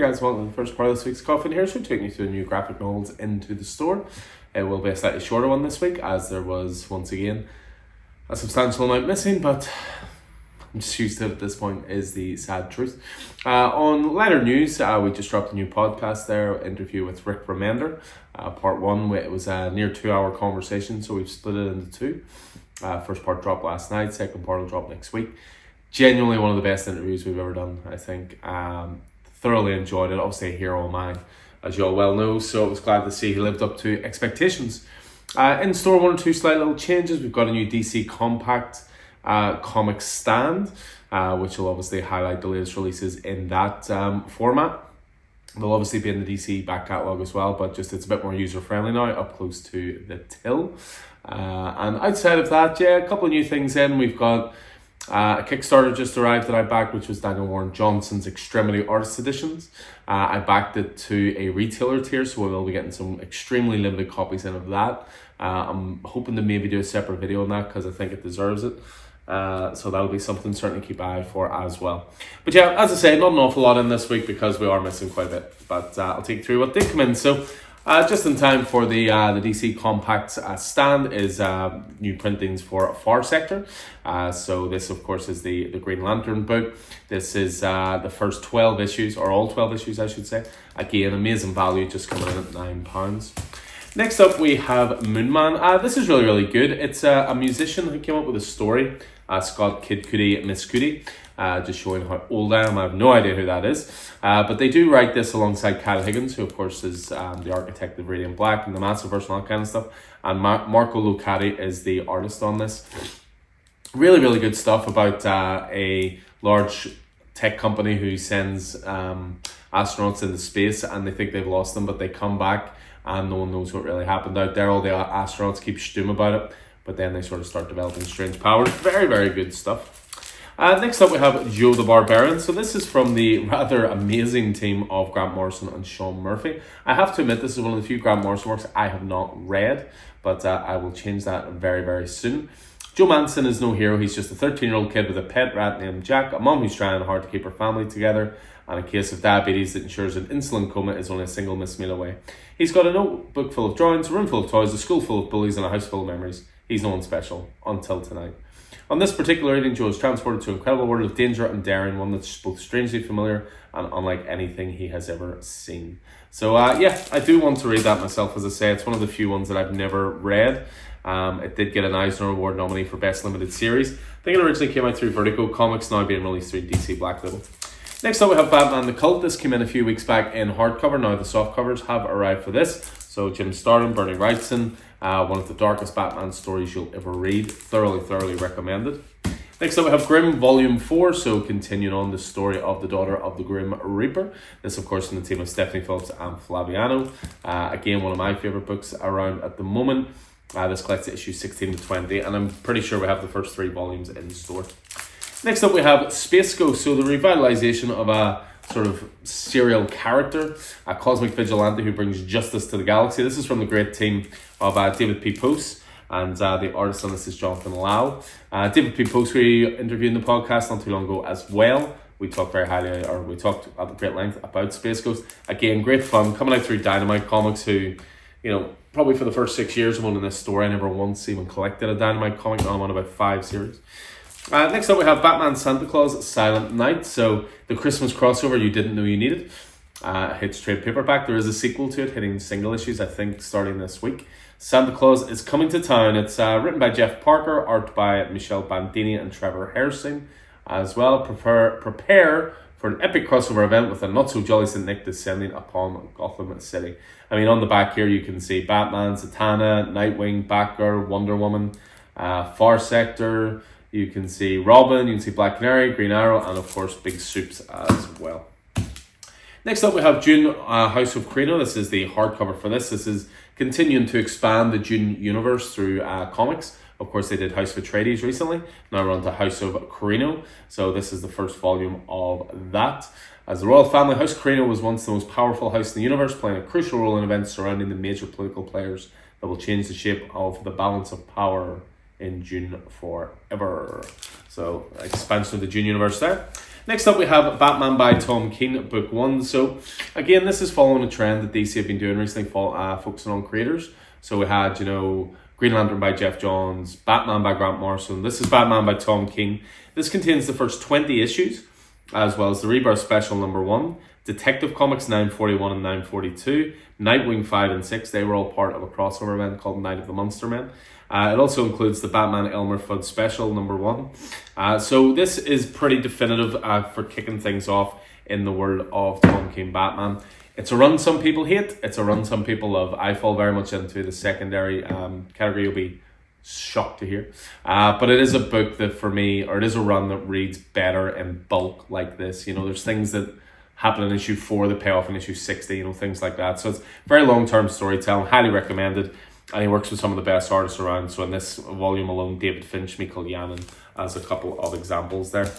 guys, welcome to the first part of this week's Coffin here. So taking you through the new graphic novels into the store. It will be a slightly shorter one this week, as there was once again a substantial amount missing, but I'm just used to it at this point, is the sad truth. On lighter news, we just dropped a new podcast there, interview with Rick Remender. Part one, it was a near 2 hour conversation, so we've split it into two. First part dropped last night, second part will drop next week. Genuinely one of the best interviews we've ever done, I think. Thoroughly enjoyed it. Obviously a hero of mine, as you all well know, so I was glad to see he lived up to expectations. In store, one or two slight little changes. We've got a new DC Compact comic stand, which will obviously highlight the latest releases in that format. They'll obviously be in the DC back catalogue as well, but just it's a bit more user-friendly now, up close to the till. And outside of that, a couple of new things in. We've got a Kickstarter just arrived that I backed, which was Daniel Warren Johnson's Extremity Artist Editions. I backed it to a retailer tier, so we will be getting some extremely limited copies in of that. I'm hoping to maybe do a separate video on that because I think it deserves it. So that'll be something certainly keep an eye for as well. But as I say, not an awful lot in this week because we are missing quite a bit. But I'll take you through what did come in. So just in time for the DC Compact stand is new printings for Far Sector. So this, of course, is the Green Lantern book. This is the first 12 issues, or all 12 issues, I should say. Again, amazing value, just coming in at £9. Next up, we have Moonman. This is really, really good. It's a musician who came up with a story, Scott Kid Cudi Miss Cudi. Just showing how old I am. I have no idea who that is. But they do write this alongside Kyle Higgins, who of course is the architect of Radiant Black and the Massiverse and all that kind of stuff. And Marco Lucati is the artist on this. Really, really good stuff about a large tech company who sends astronauts into space and they think they've lost them, but they come back and no one knows what really happened out there. All the astronauts keep stum about it, but then they sort of start developing strange powers. Very, very good stuff. Next up, we have Joe the Barbarian. So this is from the rather amazing team of Grant Morrison and Sean Murphy. I have to admit, this is one of the few Grant Morrison works I have not read, but I will change that very, very soon. Joe Manson is no hero. He's just a 13-year-old kid with a pet rat named Jack, a mum who's trying hard to keep her family together, and a case of diabetes that ensures an insulin coma is only a single missed meal away. He's got a notebook full of drawings, a room full of toys, a school full of bullies, and a house full of memories. He's no one special, until tonight. On this particular evening, Joe is transported to an incredible world of danger and daring, one that's both strangely familiar and unlike anything he has ever seen. So I do want to read that myself. As I say, it's one of the few ones that I've never read. It did get an Eisner Award nominee for Best Limited Series. I think it originally came out through Vertigo Comics, now being released through DC Black Label. Next up, we have Batman the Cult. This came in a few weeks back in hardcover. Now the soft covers have arrived for this. So Jim Starlin, Bernie Wrightson, one of the darkest Batman stories you'll ever read. Thoroughly recommended. Next up, we have Grimm Volume 4, so continuing on the story of the daughter of the Grim Reaper. This, of course, from the team of Stephanie Phillips and Flaviano. Again, one of my favourite books around at the moment. This collects issues 16 to 20, and I'm pretty sure we have the first 3 volumes in store. Next up, we have Space Ghost, so the revitalization of a sort of serial character, a cosmic vigilante who brings justice to the galaxy. This is from the great team of David P. Post. And the artist on this is Jonathan Lau. David P. Post, we interviewed in the podcast not too long ago as well. We talked very highly, or we talked at great length about Space Ghost. Again, great fun, coming out through Dynamite Comics, who, probably for the first 6 years of owning this store, I never once even collected a Dynamite comic. Now I'm on about 5 series. Next up, we have Batman Santa Claus Silent Night. So the Christmas crossover you didn't know you needed. Hits trade paperback. There is a sequel to it, hitting single issues, I think, starting this week. Santa Claus is coming to town. It's written by Jeff Parker, art by Michelle Bandini and Trevor Hairsing. As well, prepare for an epic crossover event with a not-so-jolly St. Nick descending upon Gotham City. I mean, on the back here, you can see Batman, Zatanna, Nightwing, Batgirl, Wonder Woman, Far Sector. You can see Robin, you can see Black Canary, Green Arrow, and of course, Big Soups as well. Next up, we have Dune House of Carino. This is the hardcover for this. This is continuing to expand the Dune universe through comics. Of course, they did House of Atreides recently. Now we're on to House of Carino. So this is the first volume of that. As the royal family, House of Carino was once the most powerful house in the universe, playing a crucial role in events surrounding the major political players that will change the shape of the balance of power in Dune forever. So expansion of the Dune universe there. Next up we have Batman by Tom King, book 1. So again, this is following a trend that DC have been doing recently, focusing on creators. So we had, Green Lantern by Jeff Johns, Batman by Grant Morrison. This is Batman by Tom King. This contains the first 20 issues, as well as the Rebirth Special #1, Detective Comics 941 and 942, Nightwing 5 and 6. They were all part of a crossover event called Night of the Monster Men. It also includes the Batman Elmer Fudd Special #1. So this is pretty definitive for kicking things off in the world of Tom King Batman. It's a run some people hate, it's a run some people love. I fall very much into the secondary category, you'll be shocked to hear. But it is a book that for me, or it is a run that reads better in bulk like this. There's things that happen in issue 4 that pay off in issue 60, things like that. So it's very long-term storytelling, highly recommended. And he works with some of the best artists around. So in this volume alone, David Finch, Michael Yannon as a couple of examples there.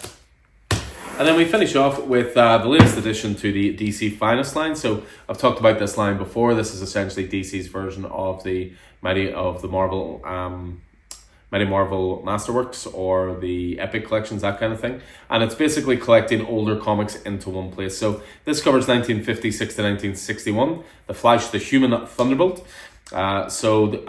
And then we finish off with the latest addition to the DC Finest line. So I've talked about this line before. This is essentially DC's version of the Marvel Masterworks or the Epic collections, that kind of thing. And it's basically collecting older comics into one place. So this covers 1956 to 1961, The Flash, the Human Thunderbolt. A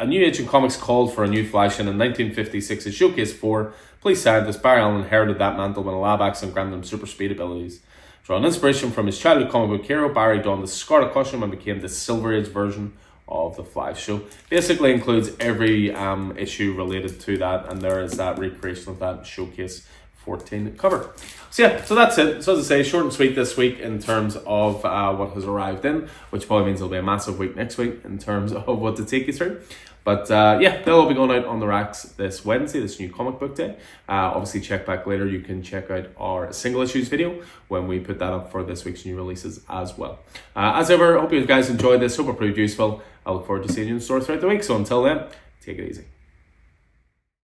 New Age in Comics called for a new Flash, and in 1956's Showcase 4, police scientist Barry Allen inherited that mantle when a lab accident granted him super speed abilities. Drawing inspiration from his childhood comic book hero, Barry donned the Scarlet costume and became the Silver Age version of the Flash. So basically includes every issue related to that, and there is that recreation of that Showcase 14 cover. So that's it. So as I say, short and sweet this week in terms of what has arrived in, which probably means it'll be a massive week next week in terms of what to take you through. But they'll all be going out on the racks this Wednesday, this new comic book day. Obviously check back later, you can check out our single issues video when we put that up for this week's new releases as well. As ever, I hope you guys enjoyed this, hope it proved useful. I look forward to seeing you in store throughout the week. So until then, take it easy.